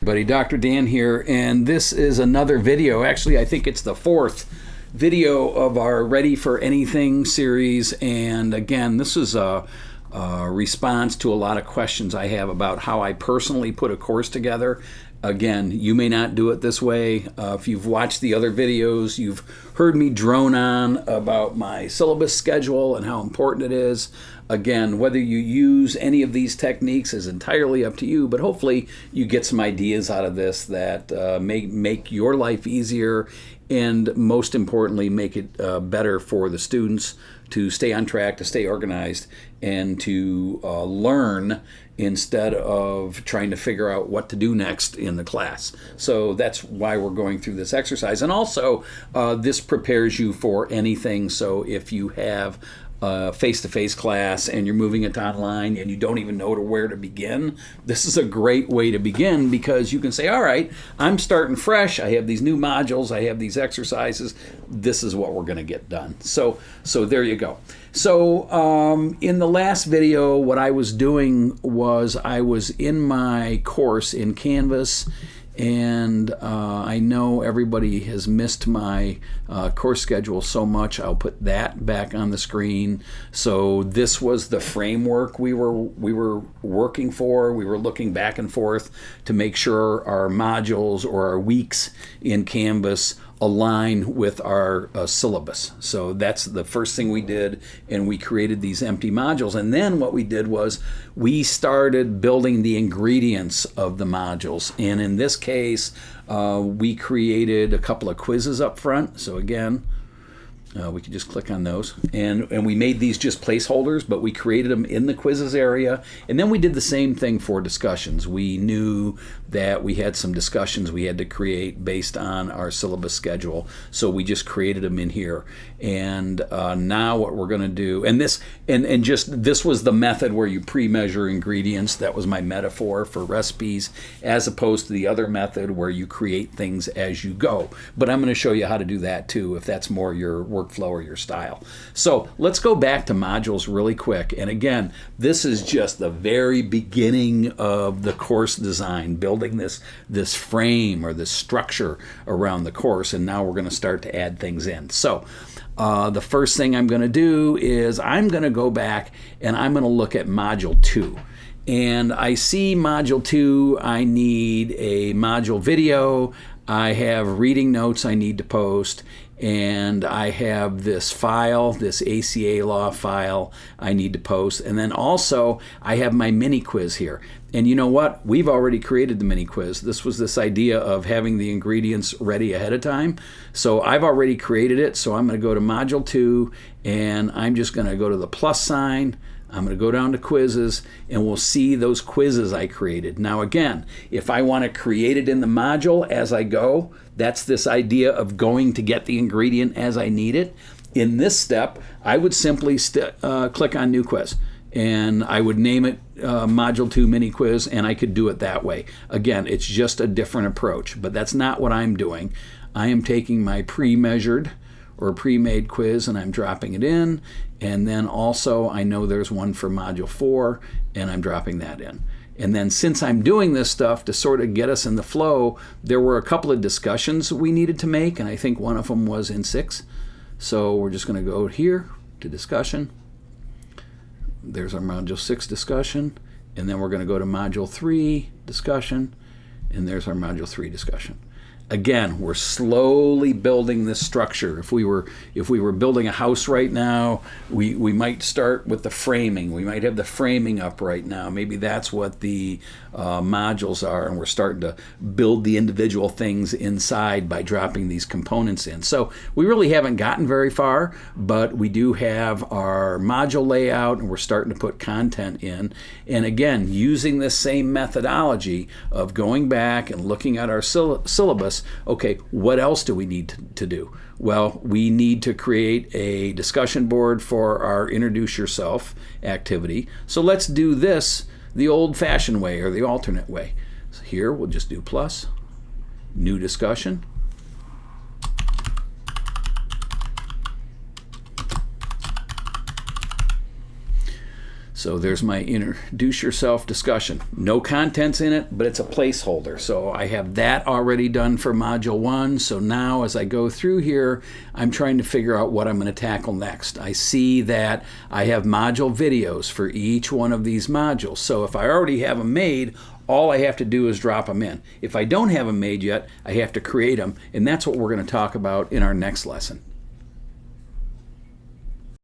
Buddy, Dr. Dan here, and this is another video. Actually, I think it's the fourth video of our Ready for Anything series. And again, this is a response to a lot of questions I have about how I personally put a course together. Again, you may not do it this way. If you've watched the other videos, you've heard me drone on about my syllabus schedule and how important it is. Again, whether you use any of these techniques is entirely up to you, but hopefully you get some ideas out of this that make your life easier and most importantly make it better for the students to stay on track, to stay organized, and to learn instead of trying to figure out what to do next in the class. So that's why we're going through this exercise. And also, this prepares you for anything. So if you have a face-to-face class and you're moving it to online and you don't even know where to begin, this is a great way to begin because you can say, all right, I'm starting fresh. I have these new modules. I have these exercises. This is what we're going to get done. So there you go. So in the last video, what I was doing was I was in my course in Canvas, and I know everybody has missed my course schedule so much. I'll put that back on the screen. So this was the framework we were working for. We were looking back and forth to make sure our modules or our weeks in Canvas align with our syllabus. So that's the first thing we did, and we created these empty modules. And then what we did was we started building the ingredients of the modules. And in this case, we created a couple of quizzes up front. So again, we can just click on those. And we made these just placeholders, but we created them in the quizzes area. And then we did the same thing for discussions. We knew that we had some discussions we had to create based on our syllabus schedule. So we just created them in here. And now what we're going to do, and this was the method where you pre-measure ingredients. That was my metaphor for recipes, as opposed to the other method where you create things as you go. But I'm going to show you how to do that too, if that's more your workflow or your style. So let's go back to modules really quick. And again, this is just the very beginning of the course design, building this frame or this structure around the course. And now we're going to start to add things in. So the first thing I'm going to do is I'm going to go back and I'm going to look at Module 2. And I see Module 2, I need a module video, I have reading notes I need to post, and I have this file, this ACA law file I need to post. And then also I have my mini quiz here. And you know what? We've already created the mini quiz. This was this idea of having the ingredients ready ahead of time. So I've already created it. So I'm going to go to Module 2, and I'm just going to go to the plus sign. I'm going to go down to quizzes, and we'll see those quizzes I created. Now again, if I want to create it in the module as I go, that's this idea of going to get the ingredient as I need it. In this step, I would simply click on New Quiz, and I would name it Module 2 Mini Quiz, and I could do it that way. Again, it's just a different approach, but that's not what I'm doing. I am taking my pre-measured or pre-made quiz and I'm dropping it in, and then also I know there's one for Module 4 and I'm dropping that in. And then since I'm doing this stuff to sort of get us in the flow, there were a couple of discussions we needed to make, and I think one of them was in 6. So we're just going to go here to discussion. There's our Module 6 discussion, and then we're going to go to Module 3 discussion, and there's our Module 3 discussion. Again, we're slowly building this structure. If we were building a house right now, we might start with the framing. We might have the framing up right now. Maybe that's what the modules are, and we're starting to build the individual things inside by dropping these components in. So we really haven't gotten very far, but we do have our module layout, and we're starting to put content in. And again, using this same methodology of going back and looking at our syllabus, okay, what else do we need to do? Well, we need to create a discussion board for our Introduce Yourself activity. So let's do this the old-fashioned way or the alternate way. So here we'll just do plus, new discussion. So there's my introduce yourself discussion. No contents in it, but it's a placeholder. So I have that already done for module 1. So now as I go through here, I'm trying to figure out what I'm going to tackle next. I see that I have module videos for each one of these modules. So if I already have them made, all I have to do is drop them in. If I don't have them made yet, I have to create them, and that's what we're going to talk about in our next lesson.